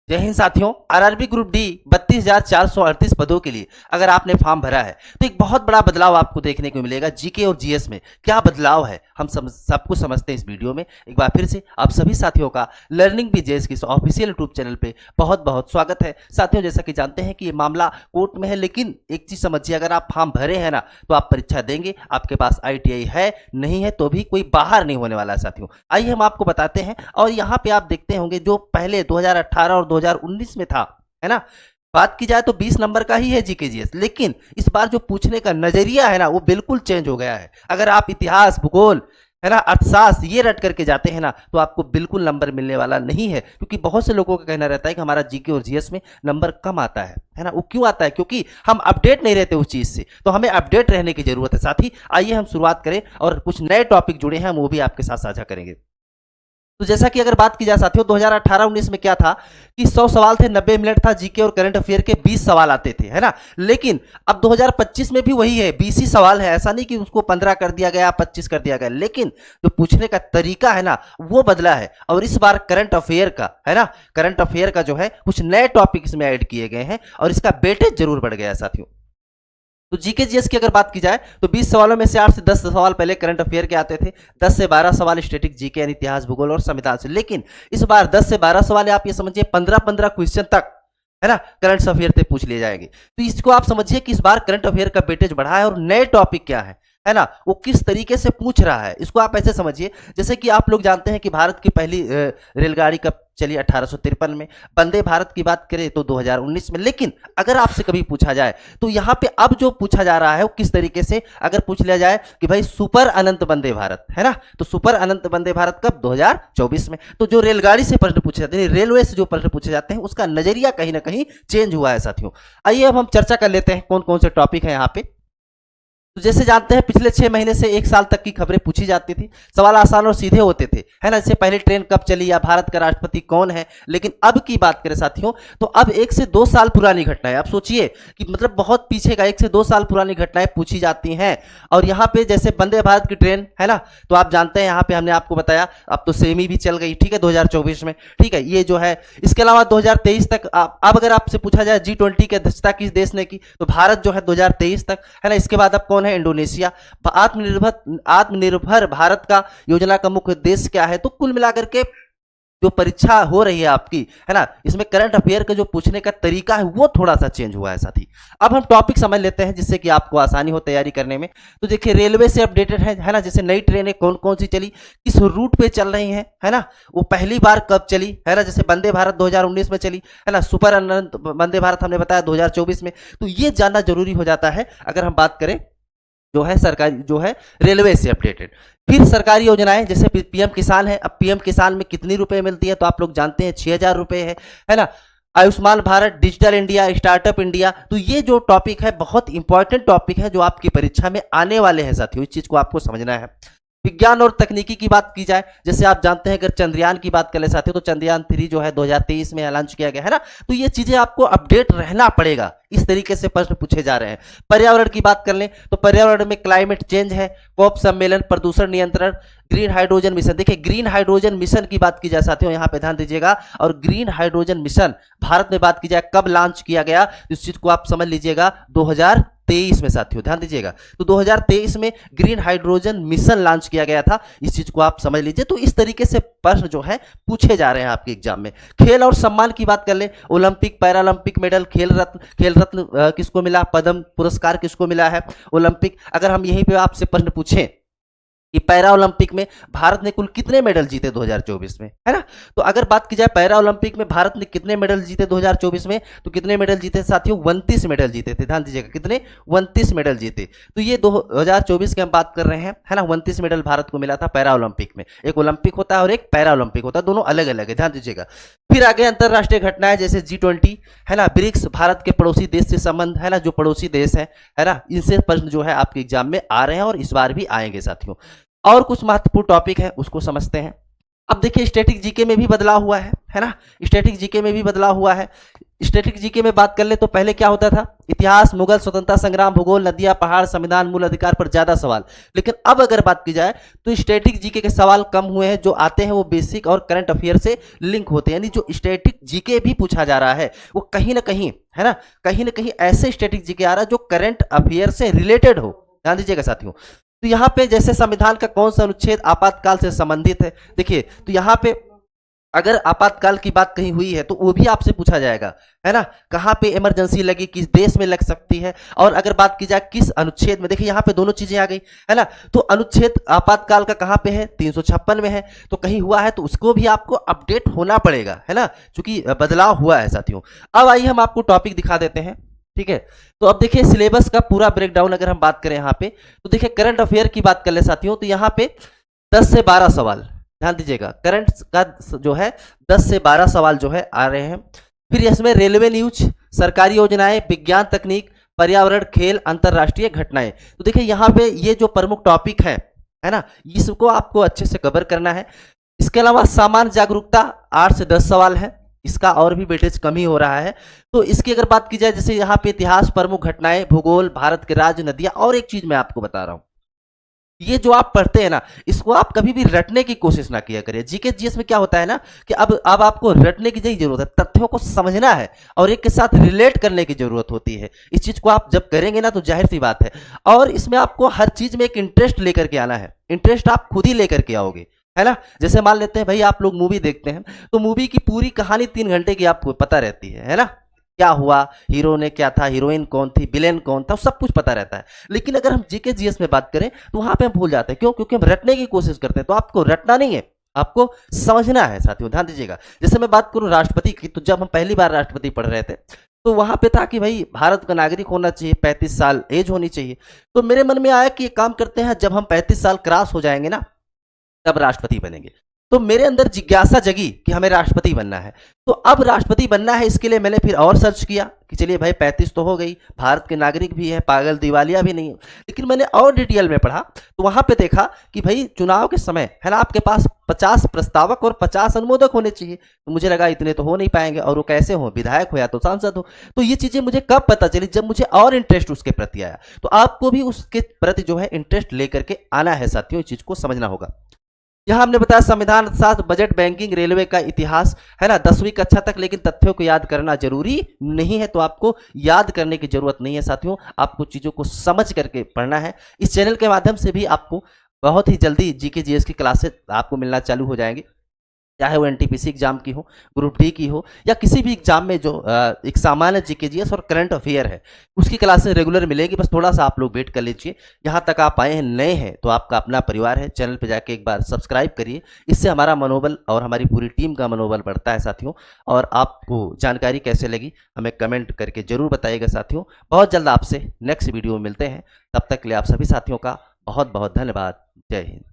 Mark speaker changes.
Speaker 1: जय हिंद साथियों। RRB group D 32,438 पदों के लिए अगर आपने फॉर्म भरा है तो एक बहुत बड़ा बदलाव आपको देखने को मिलेगा। जीके और जीएस में क्या बदलाव है हम सब कुछ समझते हैं इस वीडियो में। एक बार फिर से आप सभी साथियों का लर्निंग विद जेएस की ऑफिशियल यूट्यूब चैनल पे बहुत बहुत स्वागत है। साथियों, जैसा कि जानते हैं कि ये मामला कोर्ट में है, लेकिन एक चीज समझिए, अगर आप फॉर्म भरे हैं ना तो आप परीक्षा देंगे। आपके पास ITI है, नहीं है तो भी कोई बाहर नहीं होने वाला है। साथियों, आइए हम आपको बताते हैं। और यहाँ पे आप देखते होंगे जो पहले 2018 और 2019 में था, है ना, बात की जाए तो 20 नंबर का ही है जीके जीएस, लेकिन इस बार जो पूछने का नजरिया है ना वो बिल्कुल चेंज हो गया है। अगर आप इतिहास, भूगोल, है ना, अर्थशास्त्र ये रट करके जाते हैं ना तो आपको बिल्कुल नंबर मिलने वाला नहीं है, क्योंकि बहुत से लोगों का कहना रहता है कि हमारा जीके और जीएस में नंबर कम आता है ना। वो क्यों आता है? क्योंकि हम अपडेट नहीं रहते उस चीज से, तो हमें अपडेट रहने की जरूरत है। साथ ही आइए हम शुरुआत करें और कुछ नए टॉपिक जुड़े हैं वो भी आपके साथ साझा करेंगे। तो जैसा कि अगर बात की जाए साथियों, 2018-19 में क्या था कि 100 सवाल थे, 90 मिनट था, जीके और करंट अफेयर के 20 सवाल आते थे, है ना। लेकिन अब 2025 में भी वही है, 20 ही सवाल है। ऐसा नहीं कि उसको 15 कर दिया गया, 25 कर दिया गया, लेकिन जो पूछने का तरीका है ना वो बदला है। और इस बार करंट अफेयर का, है ना, करंट अफेयर का जो है कुछ नए टॉपिक इसमें ऐड किए गए हैं और इसका वेटेज जरूर बढ़ गया है साथियों। तो जीके जीएस की अगर बात की जाए तो 20 सवालों में से 8 से 10 सवाल पहले करंट अफेयर के आते थे, 10 से 12 सवाल स्टैटिक जीके यानी इतिहास, भूगोल और संविधान से। लेकिन इस बार 10 से 12 सवाल, आप ये समझिए 15-15 क्वेश्चन तक, है ना, करंट अफेयर से पूछ लिए जाएंगे। तो इसको आप समझिए कि इस बार करंट अफेयर का वेटेज बढ़ा है और नए टॉपिक क्या है ना, वो किस तरीके से पूछ रहा है। इसको आप ऐसे समझिए जैसे कि आप लोग जानते हैं कि भारत की पहली रेलगाड़ी कब चली? 1853 में। वंदे भारत की बात करें तो 2019 में। लेकिन अगर आपसे कभी पूछा जाए तो यहाँ पे अब जो पूछा जा रहा है वो किस तरीके से, अगर पूछ लिया जाए कि भाई सुपर अनंत वंदे भारत, है ना, तो सुपर अनंत वंदे भारत कब? 2024 में। तो जो रेलगाड़ी से प्रश्न पूछे जाते हैं, रेलवे से जो प्रश्न पूछे जाते हैं, उसका नजरिया कहीं ना कहीं चेंज हुआ है साथियों। आइए अब हम चर्चा कर लेते हैं कौन कौन से टॉपिक है यहाँ पे। तो जैसे जानते हैं पिछले 6 महीने से 1 साल तक की खबरें पूछी जाती थी। सवाल आसान और सीधे होते थे, है ना। इससे पहले ट्रेन कब चली या भारत का राष्ट्रपति कौन है। लेकिन अब की बात करें साथियों तो अब 1 से 2 साल पुरानी घटना है। आप सोचिए कि मतलब बहुत पीछे का 1 से 2 साल पुरानी घटनाएं पूछी जाती हैं। और यहाँ पे जैसे वंदे भारत की ट्रेन, है ना, तो आप जानते हैं यहाँ पे हमने आपको बताया अब तो सेमी भी चल गई, ठीक है, 2024 में, ठीक है, ये जो है। इसके अलावा 2023 तक अब अगर आपसे पूछा जाए G20 की अध्यक्षता किस देश ने की, तो भारत जो है 2023 तक, है ना। इसके बाद अब कौन है? इंडोनेशिया। आत्मनिर्भर भारत का योजना का मुख्य उद्देश्य क्या है? तो कुल मिलाकर के जो परीक्षा हो रही है आपकी, है ना, इसमें करंट अफेयर का जो पूछने का तरीका है वो थोड़ा सा चेंज हुआ है साथी। अब हम टॉपिक समझ लेते हैं जिससे कि आपको आसानी हो तैयारी करने में। तो देखिए रेलवे से अपडेटेड है ना, जैसे नई ट्रेनें कौन कौन सी चली, किस रूट पे चल रही हैं, है ना, वो पहली बार कब चली, है ना। जैसे वंदे भारत 2019 में चली, है ना, सुपर अनंत वंदे भारत हमने बताया 2024 में। तो ये जानना जरूरी हो जाता है अगर हम बात करें जो है सरकारी, जो है रेलवे से अपडेटेड। फिर सरकारी योजनाएं जैसे पीएम किसान है। अब पीएम किसान में कितनी रुपए मिलती है? तो आप लोग जानते हैं 6,000 रुपए है ना। Ayushman Bharat, digital India, startup India, तो ये जो टॉपिक है बहुत इंपॉर्टेंट टॉपिक है जो आपकी परीक्षा में आने वाले हैं साथियों। इस चीज को आपको समझना है। विज्ञान और तकनीकी की बात की जाए, जैसे आप जानते हैं अगर चंद्रयान की बात कर ले साथियों तो चंद्रयान 3 जो है 2023 में लॉन्च किया गया, है ना। तो ये चीजें आपको अपडेट रहना पड़ेगा, इस तरीके से प्रश्न पूछे जा रहे हैं। पर्यावरण की बात कर लें तो पर्यावरण में क्लाइमेट चेंज है, कॉप सम्मेलन, प्रदूषण नियंत्रण, ग्रीन हाइड्रोजन मिशन। देखिए ग्रीन हाइड्रोजन मिशन की बात की जाए साथियों, यहाँ पे ध्यान दीजिएगा। और ग्रीन हाइड्रोजन मिशन भारत में बात की जाए कब लॉन्च किया गया, इस चीज को आप समझ लीजिएगा 2023 में साथियों, ध्यान दीजिएगा। तो 2023 में ग्रीन हाइड्रोजन मिशन लॉन्च किया गया था, इस चीज को आप समझ लीजिए। तो इस तरीके से प्रश्न जो है पूछे जा रहे हैं आपके एग्जाम में। खेल और सम्मान की बात कर ले, ओलंपिक, पैरालंपिक मेडल, खेल रत्न किसको मिला, पद्म पुरस्कार किसको मिला है, ओलंपिक। अगर हम यहीं पे आपसे प्रश्न पूछें कि पैरा ओलंपिक में भारत ने कुल कितने मेडल जीते 2024 में, है ना। तो अगर बात की जाए पैरा ओलंपिक में भारत ने कितने मेडल जीते 2024 में, तो कितने मेडल जीते साथियों? 29 मेडल जीते थे। ध्यान दीजिएगा कितने? 29 मेडल जीते। तो ये 2024 की हम बात कर रहे हैं, है ना। 29 मेडल भारत को मिला था पैरा ओलंपिक में। एक ओलंपिक होता है और एक पैरा ओलंपिक होता है, दोनों अलग अलग है, ध्यान दीजिएगा। फिर आगे अंतरराष्ट्रीय घटनाएं जैसे G20, है ना, ब्रिक्स, भारत के पड़ोसी देश से संबंध, है ना, जो पड़ोसी देश है ना, इनसे प्रश्न जो है आपके एग्जाम में आ रहे हैं और इस बार भी आएंगे साथियों। और कुछ महत्वपूर्ण टॉपिक है उसको समझते हैं। अब देखिए स्टैटिक जीके में भी बदलाव हुआ है ना, स्टैटिक जीके में भी बदलाव हुआ है। स्टैटिक जीके में बात कर ले तो पहले क्या होता था, इतिहास, मुगल, स्वतंत्रता संग्राम, भूगोल, नदियां, पहाड़, संविधान, मूल अधिकार पर ज्यादा सवाल। लेकिन अब अगर बात की जाए तो स्टैटिक जीके के सवाल कम हुए हैं, जो आते हैं वो बेसिक और करंट अफेयर से लिंक होते हैं। यानी जो स्टैटिक जीके भी पूछा जा रहा है वो कहीं ना कहीं, है ना, कहीं ना कहीं ऐसे स्टैटिक जीके आ रहा है जो करंट अफेयर से रिलेटेड हो। ध्यान दीजिएगा साथियों। तो यहाँ पे जैसे संविधान का कौन सा अनुच्छेद आपातकाल से संबंधित है, देखिए तो यहाँ पे अगर आपातकाल की बात कहीं हुई है तो वो भी आपसे पूछा जाएगा, है ना, कहाँ पे इमरजेंसी लगी, किस देश में लग सकती है, और अगर बात की जाए किस अनुच्छेद में, देखिए यहाँ पे दोनों चीजें आ गई, है ना। तो अनुच्छेद आपातकाल का कहाँ पे है, 356 में है, तो कहीं हुआ है तो उसको भी आपको अपडेट होना पड़ेगा, है ना, क्योंकि बदलाव हुआ है साथियों। अब आइए हम आपको टॉपिक दिखा देते हैं, ठीक है। तो अब देखिए सिलेबस का पूरा ब्रेकडाउन अगर हम बात करें यहाँ पे, तो देखिए करंट अफेयर की बात कर ले साथियों, तो यहाँ पे 10 से 12 सवाल, ध्यान दीजिएगा, करंट का जो है 10 से 12 सवाल जो है आ रहे हैं। फिर इसमें रेलवे न्यूज, सरकारी योजनाएं, विज्ञान तकनीक, पर्यावरण, खेल, अंतरराष्ट्रीय घटनाएं। तो देखिए यहाँ पे ये जो प्रमुख टॉपिक है ना, इसको आपको अच्छे से कवर करना है। इसके अलावा सामान्य जागरूकता 8 से 10 सवाल है, इसका और भी वेटेज कम ही हो रहा है। तो इसकी अगर बात की जाए, जैसे यहाँ पे इतिहास, प्रमुख घटनाएं, भूगोल, भारत के राज्य, नदियां, और एक चीज मैं आपको बता रहा हूं, ये जो आप पढ़ते हैं ना, इसको आप कभी भी रटने की कोशिश ना किया करिए। जीके जीएस में क्या होता है ना कि अब आपको रटने की नहीं जरूरत है, तथ्यों को समझना है और एक के साथ रिलेट करने की जरूरत होती है। इस चीज को आप जब करेंगे ना तो जाहिर सी बात है, और इसमें आपको हर चीज में एक इंटरेस्ट लेकर के आना है। इंटरेस्ट आप खुद ही लेकर के आओगे, है ना। जैसे मान लेते हैं भाई आप लोग मूवी देखते हैं, तो मूवी की पूरी कहानी 3 घंटे की आपको पता रहती है ना, क्या हुआ, हीरो ने क्या था, हीरोइन कौन थी, विलेन कौन था, सब कुछ पता रहता है। लेकिन अगर हम जीके जीएस में बात करें तो वहां पे हम भूल जाते हैं। क्यों? क्योंकि हम रटने की कोशिश करते हैं। तो आपको रटना नहीं है, आपको समझना है साथियों, ध्यान दीजिएगा। जैसे मैं बात करूं राष्ट्रपति की, तो जब हम पहली बार राष्ट्रपति पढ़ रहे थे तो वहां पे था कि भाई भारत का नागरिक होना चाहिए, 35 साल एज होनी चाहिए। तो मेरे मन में आया कि ये काम करते हैं, जब हम 35 साल क्रॉस हो जाएंगे ना तब राष्ट्रपति बनेंगे। तो मेरे अंदर जिज्ञासा जगी कि हमें राष्ट्रपति बनना है। तो अब राष्ट्रपति बनना है, इसके लिए मैंने फिर और सर्च किया कि चलिए भाई 35 तो हो गई, भारत के नागरिक भी है, पागल दिवालिया भी नहीं है। लेकिन मैंने और डिटेल में पढ़ा तो वहां पे देखा कि भाई चुनाव के समय, है ना, आपके पास 50 प्रस्तावक और 50 अनुमोदक होने चाहिए। तो मुझे लगा इतने तो हो नहीं पाएंगे, और वो कैसे हो, विधायक हो या तो सांसद हो। तो ये चीजें मुझे कब पता चली, जब मुझे और इंटरेस्ट उसके प्रति आया। तो आपको भी उसके प्रति जो है इंटरेस्ट लेकर के आना है साथियों, इस चीज को समझना होगा। यहां हमने बताया संविधान, शास्त्र, बजट, बैंकिंग, रेलवे का इतिहास, है ना, 10वीं कक्षा तक। लेकिन तथ्यों को याद करना जरूरी नहीं है, तो आपको याद करने की जरूरत नहीं है साथियों, आपको चीजों को समझ करके पढ़ना है। इस चैनल के माध्यम से भी आपको बहुत ही जल्दी जीके जीएस की क्लासेस आपको मिलना चालू हो जाएंगे, चाहे वो एनटीपीसी एग्जाम की हो, ग्रुप डी की हो, या किसी भी एग्जाम में जो एक सामान्य जीके जीएस और करंट अफेयर है उसकी क्लासेस रेगुलर मिलेगी। बस थोड़ा सा आप लोग वेट कर लीजिए। यहाँ तक आप आए हैं, नए हैं, तो आपका अपना परिवार है, चैनल पे जाके एक बार सब्सक्राइब करिए। इससे हमारा मनोबल और हमारी पूरी टीम का मनोबल बढ़ता है साथियों। और आपको जानकारी कैसे लगी हमें कमेंट करके जरूर बताइएगा साथियों। बहुत जल्द आपसे नेक्स्ट वीडियो में मिलते हैं, तब तक के लिए आप सभी साथियों का बहुत बहुत धन्यवाद। जय हिंद।